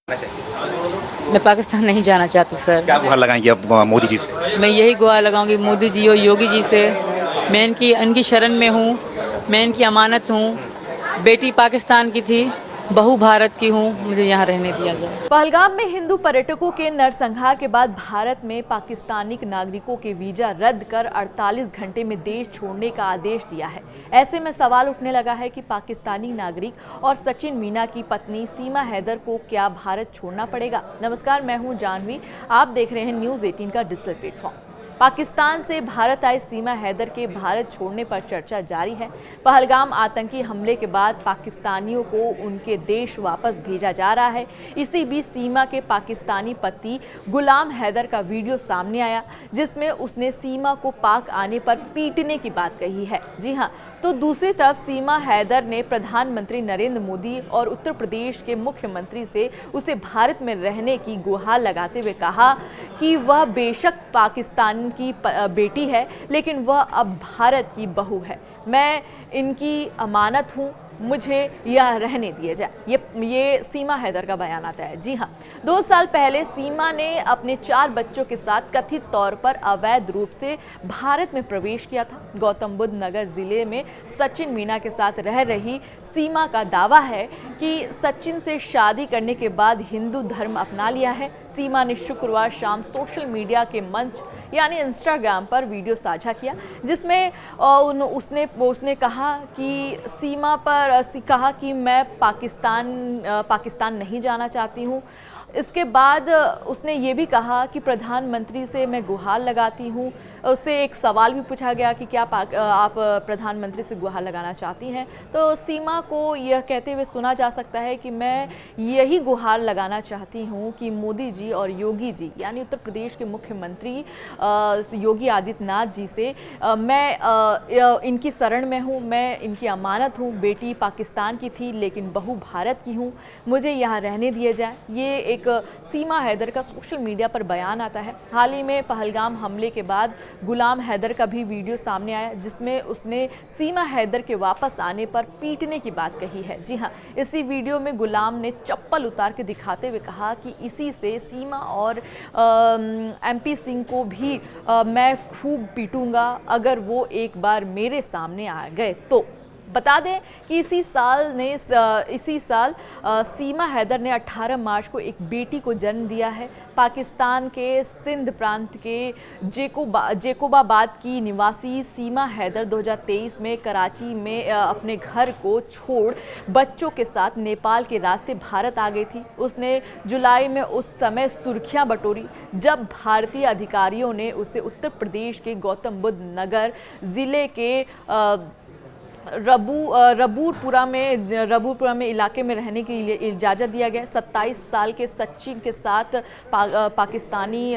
चाहिए। मैं पाकिस्तान नहीं जाना चाहती सर। क्या गुहार लगाएंगे अब मोदी जी से? मैं यही गुहार लगाऊंगी मोदी जी और योगी जी से। मैं इनकी शरण में हूँ, मैं इनकी अमानत हूँ। बेटी पाकिस्तान की थी, बहू भारत की हूँ, मुझे यहाँ रहने दिया जाए। पहलगाम में हिंदू पर्यटकों के नरसंहार के बाद भारत में पाकिस्तानी नागरिकों के वीजा रद्द कर 48 घंटे में देश छोड़ने का आदेश दिया है। ऐसे में सवाल उठने लगा है कि पाकिस्तानी नागरिक और सचिन मीना की पत्नी सीमा हैदर को क्या भारत छोड़ना पड़ेगा। नमस्कार, मैं हूं जानवी, आप देख रहे हैं न्यूज़ 18 का डिजिटल प्लेटफॉर्म। पाकिस्तान से भारत आए सीमा हैदर के भारत छोड़ने पर चर्चा जारी है। पहलगाम आतंकी हमले के बाद पाकिस्तानियों को उनके देश वापस भेजा जा रहा है। इसी बीच सीमा के पाकिस्तानी पति गुलाम हैदर का वीडियो सामने आया, जिसमें उसने सीमा को पाक आने पर पीटने की बात कही है। जी हां, तो दूसरी तरफ सीमा हैदर ने प्रधानमंत्री नरेंद्र मोदी और उत्तर प्रदेश के मुख्यमंत्री से उसे भारत में रहने की गुहार लगाते हुए कहा कि वह बेशक पाकिस्तान की बेटी है, लेकिन वह अब भारत की बहू है। मैं इनकी अमानत हूँ, मुझे यह रहने दिया जाए। ये सीमा हैदर का बयान आता है। जी हाँ, 2 साल पहले सीमा ने अपने 4 बच्चों के साथ कथित तौर पर अवैध रूप से भारत में प्रवेश किया था। गौतम बुद्ध नगर जिले में सचिन मीना के साथ रह रही सीमा का दावा है कि सचिन से शादी करने के बाद हिंदू धर्म अपना लिया है। सीमा ने शुक्रवार शाम सोशल मीडिया के मंच यानी इंस्टाग्राम पर वीडियो साझा किया, जिसमें उसने कहा कि मैं पाकिस्तान नहीं जाना चाहती हूँ। इसके बाद उसने ये भी कहा कि प्रधानमंत्री से मैं गुहार लगाती हूँ। उससे एक सवाल भी पूछा गया कि क्या आप प्रधानमंत्री से गुहार लगाना चाहती हैं, तो सीमा को यह कहते हुए सुना जा सकता है कि मैं यही गुहार लगाना चाहती हूँ कि मोदी जी और योगी जी यानी उत्तर प्रदेश के मुख्यमंत्री योगी आदित्यनाथ जी से मैं इनकी शरण में हूँ, मैं इनकी अमानत हूँ। बेटी पाकिस्तान की थी, लेकिन बहू भारत की हूँ, मुझे यहाँ रहने दिए जाए। ये एक सीमा हैदर का सोशल मीडिया पर बयान आता है। हाल ही में पहलगाम हमले के बाद गुलाम हैदर का भी वीडियो सामने आया, जिसमें उसने सीमा हैदर के वापस आने पर पीटने की बात कही है। जी हाँ, इसी वीडियो में गुलाम ने चप्पल उतार के दिखाते हुए कहा कि इसी से सीमा और MP सिंह को भी मैं खूब पीटूंगा अगर वो एक बार मेरे सामने आ गए तो। बता दें कि इसी साल सीमा हैदर ने 18 मार्च को एक बेटी को जन्म दिया है। पाकिस्तान के सिंध प्रांत के जेकोबाबाद की निवासी सीमा हैदर 2023 में कराची में अपने घर को छोड़ बच्चों के साथ नेपाल के रास्ते भारत आ गई थी। उसने जुलाई में उस समय सुर्खियां बटोरी जब भारतीय अधिकारियों ने उसे उत्तर प्रदेश के गौतम बुद्ध नगर जिले के रबूरपुरा में इलाके में रहने की इजाज़त दिया गया। 27 साल के सचिन के साथ पाकिस्तानी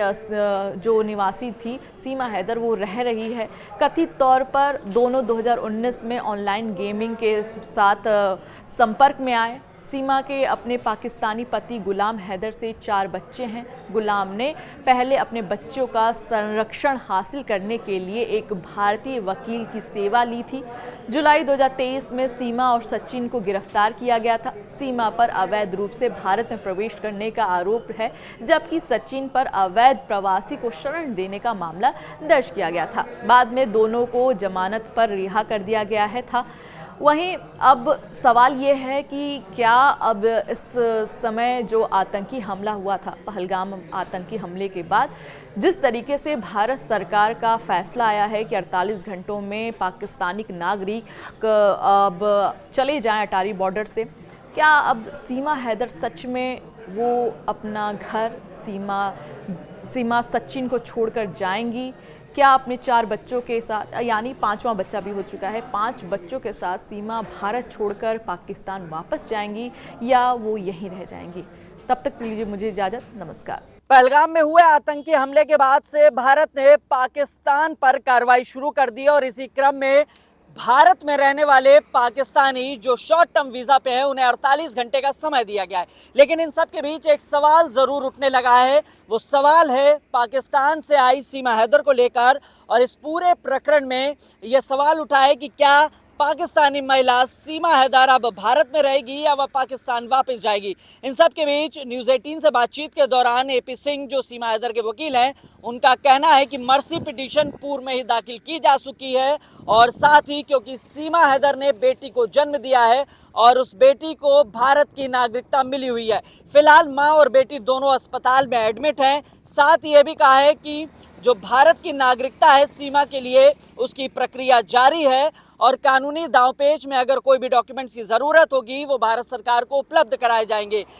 जो निवासी थी सीमा हैदर, वो रह रही है। कथित तौर पर दोनों 2019 में ऑनलाइन गेमिंग के साथ संपर्क में आए। सीमा के अपने पाकिस्तानी पति गुलाम हैदर से 4 बच्चे हैं। गुलाम ने पहले अपने बच्चों का संरक्षण हासिल करने के लिए एक भारतीय वकील की सेवा ली थी। जुलाई 2023 में सीमा और सचिन को गिरफ्तार किया गया था। सीमा पर अवैध रूप से भारत में प्रवेश करने का आरोप है, जबकि सचिन पर अवैध प्रवासी को शरण देने का मामला दर्ज किया गया था। बाद में दोनों को जमानत पर रिहा कर दिया गया था। वहीं अब सवाल ये है कि क्या अब इस समय जो आतंकी हमला हुआ था, पहलगाम आतंकी हमले के बाद जिस तरीके से भारत सरकार का फैसला आया है कि 48 घंटों में पाकिस्तानी नागरिक अब चले जाएं अटारी बॉर्डर से, क्या अब सीमा हैदर सच में वो अपना घर सीमा सचिन को छोड़कर जाएंगी? क्या अपने 4 बच्चों के साथ, यानी 5वां बच्चा भी हो चुका है, 5 बच्चों के साथ सीमा भारत छोड़कर पाकिस्तान वापस जाएंगी या वो यहीं रह जाएंगी? तब तक लीजिए मुझे इजाज़त। नमस्कार। पहलगाम में हुए आतंकी हमले के बाद से भारत ने पाकिस्तान पर कार्रवाई शुरू कर दी और इसी क्रम में भारत में रहने वाले पाकिस्तानी जो शॉर्ट टर्म वीज़ा पे हैं उन्हें 48 घंटे का समय दिया गया है। लेकिन इन सब के बीच एक सवाल ज़रूर उठने लगा है। वो सवाल है पाकिस्तान से आई सीमा हैदर को लेकर, और इस पूरे प्रकरण में यह सवाल उठा है कि क्या पाकिस्तानी महिला सीमा हैदर अब भारत में रहेगी या वह पाकिस्तान वापस जाएगी। इन सब के बीच न्यूज़ 18 से बातचीत के दौरान एपी सिंह जो सीमा हैदर के वकील हैं, उनका कहना है कि मर्सी पिटीशन पूर्व में ही दाखिल की जा चुकी है और साथ ही क्योंकि सीमा हैदर ने बेटी को जन्म दिया है और उस बेटी को भारत की नागरिकता मिली हुई है। फिलहाल मां और बेटी दोनों अस्पताल में एडमिट हैं। साथ ही ये भी कहा है कि जो भारत की नागरिकता है सीमा के लिए, उसकी प्रक्रिया जारी है और कानूनी दांवपेच में अगर कोई भी डॉक्यूमेंट्स की ज़रूरत होगी वो भारत सरकार को उपलब्ध कराए जाएंगे।